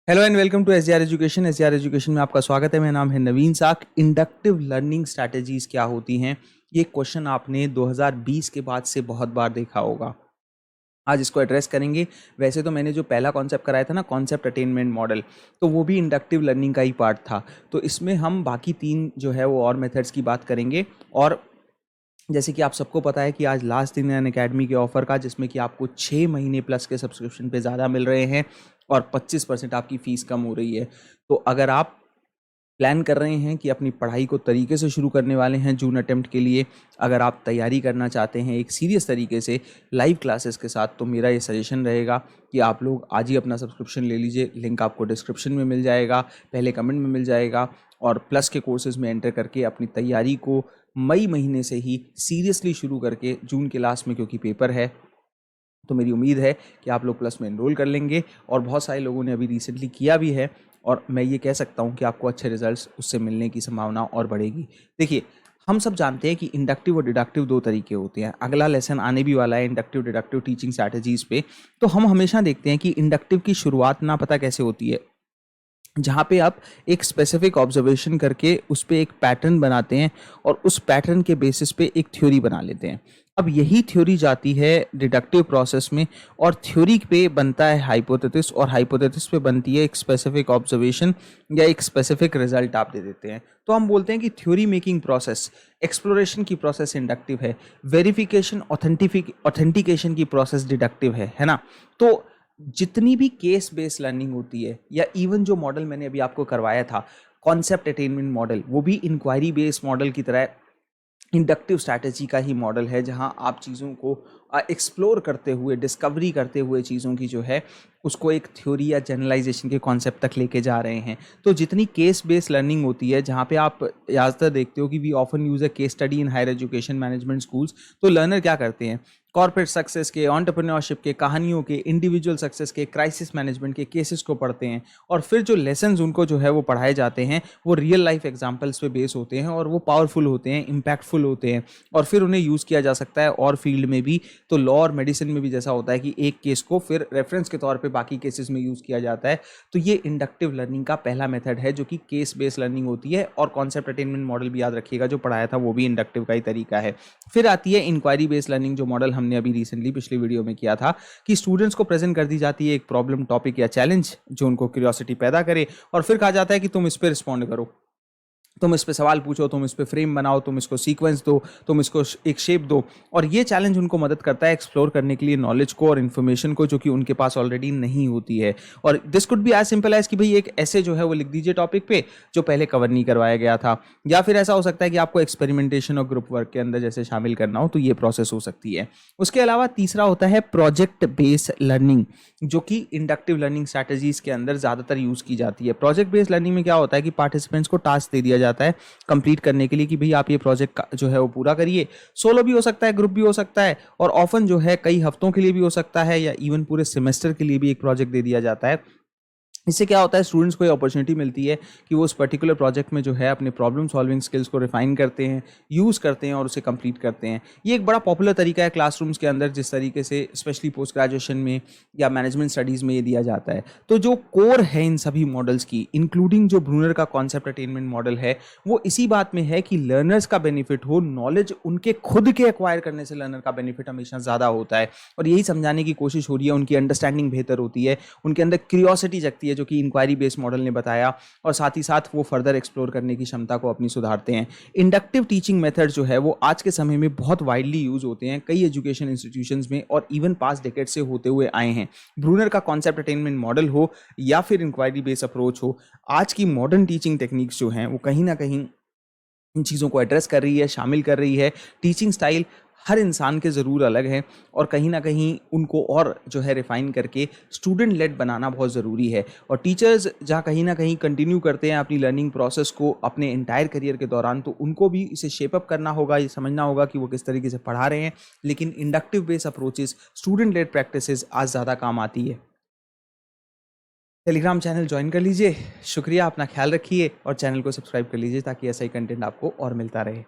Hello and welcome to SGR education. SGR education में आपका स्वागत है। मेरा नाम है नवीन साख। इंडक्टिव लर्निंग स्ट्रैटेजीज क्या होती हैं, ये क्वेश्चन आपने 2020 के बाद से बहुत बार देखा होगा। आज इसको एड्रेस करेंगे। वैसे तो मैंने जो पहला कॉन्सेप्ट कराया था ना, कॉन्सेप्ट अटेनमेंट मॉडल, तो वो भी इंडक्टिव लर्निंग का ही पार्ट था। तो इसमें हम बाकी तीन जो है वो और मेथड्स की बात करेंगे। और जैसे कि आप सबको पता है कि आज लास्ट दिन है अनअकैडमी के ऑफर का, जिसमें कि आपको 6 महीने प्लस के सब्सक्रिप्शन पे ज़्यादा मिल रहे हैं और 25% आपकी फ़ीस कम हो रही है। तो अगर आप प्लान कर रहे हैं कि अपनी पढ़ाई को तरीके से शुरू करने वाले हैं जून अटेम्प्ट के लिए, अगर आप तैयारी करना चाहते हैं एक सीरियस तरीके से लाइव क्लासेस के साथ, तो मेरा ये सजेशन रहेगा कि आप लोग आज ही अपना सब्सक्रिप्शन ले लीजिए। लिंक आपको डिस्क्रिप्शन में मिल जाएगा, पहले कमेंट में मिल जाएगा। और प्लस के कोर्सेज में एंटर करके अपनी तैयारी को मई महीने से ही सीरियसली शुरू करके जून के लास्ट में, क्योंकि पेपर है, तो मेरी उम्मीद है कि आप लोग प्लस में एनरोल कर लेंगे। और बहुत सारे लोगों ने अभी रिसेंटली किया भी है, और मैं ये कह सकता हूँ कि आपको अच्छे रिजल्ट्स उससे मिलने की संभावना और बढ़ेगी। देखिए, हम सब जानते हैं कि इंडक्टिव और डिडक्टिव दो तरीके होते हैं। अगला लेसन आने भी वाला है इंडक्टिव डिडक्टिव टीचिंग स्ट्रैटेजीज पे। तो हम हमेशा देखते हैं कि इंडक्टिव की शुरुआत ना पता कैसे होती है, जहाँ पे आप एक स्पेसिफिक ऑब्जर्वेशन करके उस पे एक पैटर्न बनाते हैं और उस पैटर्न के बेसिस पे एक थ्योरी बना लेते हैं। अब यही थ्योरी जाती है डिडक्टिव प्रोसेस में, और थ्योरी पे बनता है हाइपोथेसिस, और हाइपोथेसिस पे बनती है एक स्पेसिफिक ऑब्जर्वेशन या एक स्पेसिफिक रिजल्ट आप दे देते हैं। तो हम बोलते हैं कि थ्योरी मेकिंग प्रोसेस, एक्सप्लोरेशन की प्रोसेस इंडक्टिव है, वेरिफिकेशन ऑथेंटिकेशन की प्रोसेस डिडक्टिव है ना। तो जितनी भी केस बेस्ड लर्निंग होती है, या इवन जो मॉडल मैंने अभी आपको करवाया था कॉन्सेप्ट अटेनमेंट मॉडल, वो भी इंक्वायरी बेस्ड मॉडल की तरह इंडक्टिव स्ट्रैटेजी का ही मॉडल है, जहां आप चीज़ों को एक्सप्लोर करते हुए, डिस्कवरी करते हुए चीज़ों की जो है उसको एक थ्योरी या जनरलाइजेशन के कॉन्सेप्ट तक लेके जा रहे हैं। तो जितनी केस बेस्ड लर्निंग होती है, जहाँ पे आप ज़्यादातर देखते हो कि we often use a case study in higher education management schools, तो लर्नर क्या करते हैं, कॉर्पोरेट सक्सेस के, एंटरप्रेन्योरशिप के, कहानियों के, इंडिविजुअल सक्सेस के, क्राइसिस मैनेजमेंट के केसेस को पढ़ते हैं। और फिर जो लेसन्स उनको जो है वो पढ़ाए जाते हैं, वो रियल लाइफ एग्जांपल्स पे बेस होते हैं, और वो पावरफुल होते हैं, इम्पैक्टफुल होते हैं, और फिर उन्हें यूज़ किया जा सकता है और फील्ड में भी। तो लॉ और मेडिसिन में भी जैसा होता है कि एक केस को फिर रेफरेंस के तौर पे बाकी केसेस में यूज़ किया जाता है। तो ये इंडक्टिव लर्निंग का पहला मेथड है, जो कि केस बेस्ड लर्निंग होती है। और कॉन्सेप्ट अटेनमेंट मॉडल भी याद रखिएगा, जो पढ़ाया था वो भी इंडक्टिव का ही तरीका है। फिर आती है इंक्वायरी बेस्ड लर्निंग, जो मॉडल हमने अभी रिसेंटली पिछली वीडियो में किया था, कि स्टूडेंट्स को प्रेजेंट कर दी जाती है एक प्रॉब्लम, टॉपिक या चैलेंज जो उनको क्यूरियोसिटी पैदा करे, और फिर कहा जाता है कि तुम इस पर रिस्पॉन्ड करो, तुम इस पे सवाल पूछो, तुम इस पे फ्रेम बनाओ, तुम इसको सीक्वेंस दो, तुम इसको एक शेप दो। और ये चैलेंज उनको मदद करता है एक्सप्लोर करने के लिए नॉलेज को और इन्फॉर्मेशन को, जो कि उनके पास ऑलरेडी नहीं होती है। और this could be as simple as कि भाई एक ऐसे जो है वो लिख दीजिए टॉपिक पे जो पहले कवर नहीं करवाया गया था, या फिर ऐसा हो सकता है कि आपको एक्सपेरिमेंटेशन और ग्रुप वर्क के अंदर जैसे शामिल करना हो, तो ये प्रोसेस हो सकती है। उसके अलावा तीसरा होता है प्रोजेक्ट बेस्ड लर्निंग, जो कि इंडक्टिव लर्निंग स्ट्रैटेजीज के अंदर ज़्यादातर यूज़ की जाती है। प्रोजेक्ट बेस्ड लर्निंग में क्या होता है कि पार्टिसिपेंट्स को टास्क दे दिया जाता है कंप्लीट करने के लिए, कि भाई आप ये प्रोजेक्ट जो है वो पूरा करिए। सोलो भी हो सकता है, ग्रुप भी हो सकता है, और ऑफन जो है कई हफ्तों के लिए भी हो सकता है, या इवन पूरे सेमेस्टर के लिए भी एक प्रोजेक्ट दे दिया जाता है। इससे क्या होता है, स्टूडेंट्स को ये अपॉर्चुनिटी मिलती है कि वो उस पर्टिकुलर प्रोजेक्ट में जो है अपने प्रॉब्लम सॉल्विंग स्किल्स को रिफाइन करते हैं, यूज़ करते हैं और उसे कंप्लीट करते हैं। ये एक बड़ा पॉपुलर तरीका है क्लासरूम्स के अंदर, जिस तरीके से स्पेशली पोस्ट ग्रेजुएशन में या मैनेजमेंट स्टडीज़ में ये दिया जाता है। तो जो कोर है इन सभी मॉडल्स की, इंक्लूडिंग जो ब्रूनर का कॉन्सेप्ट अटेनमेंट मॉडल है, वो इसी बात में है कि लर्नर्स का बेनिफिट हो, नॉलेज उनके खुद के एक्वायर करने से लर्नर का बेनिफिट हमेशा ज़्यादा होता है। और यही समझाने की कोशिश हो रही है, उनकी अंडरस्टैंडिंग बेहतर होती है, उनके अंदर क्यूरियोसिटी जगती है, जो कि इंक्वायरी बेस्ड मॉडल ने बताया, और साथ ही साथ वो फर्दर एक्सप्लोर करने की क्षमता को अपनी सुधारते हैं। इंडक्टिव टीचिंग मेथड जो है वो आज के समय में बहुत वाइडली यूज होते हैं कई एजुकेशन इंस्टीट्यूशंस में, और इवन पास्ट डेकेड से होते हुए आए हैं। ब्रूनर का कॉन्सेप्ट अटेनमेंट मॉडल हो या फिर इंक्वायरी बेस्ड अप्रोच हो, आज की मॉडर्न टीचिंग टेक्निक्स जो हैं वो कहीं ना कहीं इन चीज़ों को एड्रेस कर रही है, शामिल कर रही है। टीचिंग स्टाइल हर इंसान के ज़रूर अलग है, और कहीं ना कहीं उनको और जो है रिफाइन करके स्टूडेंट लेड बनाना बहुत ज़रूरी है। और टीचर्स जहाँ कहीं ना कहीं कंटिन्यू करते हैं अपनी लर्निंग प्रोसेस को अपने एंटायर करियर के दौरान, तो उनको भी इसे शेपअप करना होगा, ये समझना होगा कि वो किस तरीके से पढ़ा रहे हैं। लेकिन inductive based approaches, student led practices आज ज़्यादा काम आती है। टेलीग्राम चैनल ज्वाइन कर लीजिए। शुक्रिया, अपना ख्याल रखिए, और चैनल को सब्सक्राइब कर लीजिए ताकि ऐसा ही कंटेंट आपको और मिलता रहे।